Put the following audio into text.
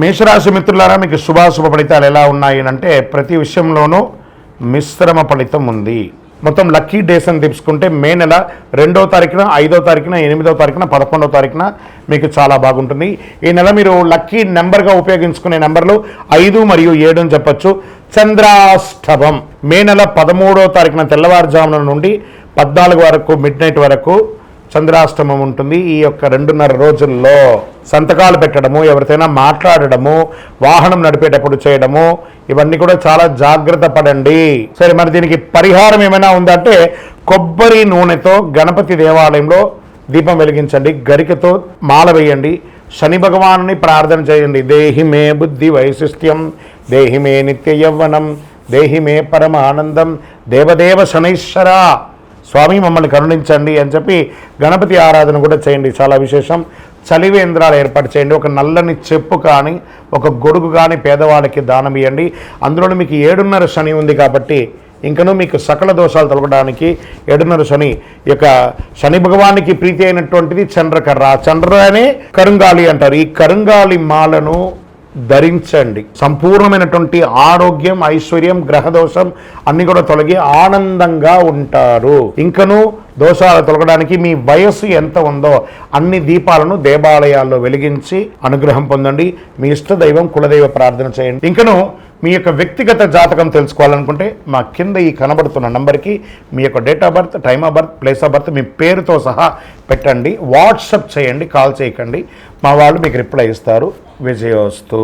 మేషరాశి మిత్రులారా, మీకు శుభాశుభ ఫలితాలు ఎలా ఉన్నాయి అంటే ప్రతి విషయంలోనూ మిశ్రమ ఫలితం ఉంది. మొత్తం లక్కీ డేస్ అని తీసుకుంటే మే నెల 2వ తారీఖున, 5వ తారీఖున, 8వ తారీఖున, 11వ తారీఖున మీకు చాలా బాగుంటుంది. ఈ నెల మీరు లక్కీ నెంబర్గా ఉపయోగించుకునే నెంబర్లు 5 మరియు 7 అని చెప్పచ్చు. చంద్రాష్టమం మే నెల 13వ తారీఖున తెల్లవారుజామున నుండి 14 వరకు మిడ్ నైట్ వరకు చంద్రాష్టమం ఉంటుంది. ఈ యొక్క 2.5 రోజుల్లో సంతకాలు పెట్టడము, ఎవరితోనైనా మాట్లాడడము, వాహనం నడిపేటప్పుడు చేయడము, ఇవన్నీ కూడా చాలా జాగ్రత్త పడండి. సరే, మరి దీనికి పరిహారం ఏమైనా ఉందంటే కొబ్బరి నూనెతో గణపతి దేవాలయంలో దీపం వెలిగించండి, గరికతో మాల వేయండి, శని భగవానుని ప్రార్థన చేయండి. దేహి మే బుద్ధి వైశిష్ట్యం, దేహి మే నిత్య యవ్వనం, దేహి మే పరమానందం, దేవదేవ శనైశ్వర స్వామి మమ్మల్ని కరుణించండి అని చెప్పి గణపతి ఆరాధన కూడా చేయండి. చాలా విశేషం. చలివేంద్రాలు ఏర్పాటు చేయండి. ఒక నల్లని చెప్పు కానీ, ఒక గొడుగు కానీ పేదవాళ్ళకి దానం ఇవ్వండి. అందులో మీకు 7.5 శని ఉంది కాబట్టి ఇంకనూ మీకు సకల దోషాలు తొలగడానికి 7.5 శని, ఈ యొక్క శని భగవానికి ప్రీతి అయినటువంటిది చంద్రకర్ర. చంద్రనే కరుంగాలి అంటారు. ఈ కరుంగాలి మాలను ధరించండి. సంపూర్ణమైనటువంటి ఆరోగ్యం, ఐశ్వర్యం, గ్రహదోషం అన్ని కూడా తొలగి ఆనందంగా ఉంటారు. ఇంకనూ దోషాలు తొలగడానికి మీ వయస్సు ఎంత ఉందో అన్ని దీపాలను దేవాలయాల్లో వెలిగించి అనుగ్రహం పొందండి. మీ ఇష్ట దైవం కులదైవ ప్రార్థన చేయండి. ఇంకనూ మీ యొక్క వ్యక్తిగత జాతకం తెలుసుకోవాలనుకుంటే మా కింద ఈ కనబడుతున్న నంబర్కి మీ యొక్క date of birth, time of birth, place of birth మీ పేరుతో సహా పెట్టండి. వాట్సప్ చేయండి, కాల్ చేయకండి. మా వాళ్ళు మీకు రిప్లై ఇస్తారు. విజయోస్తు.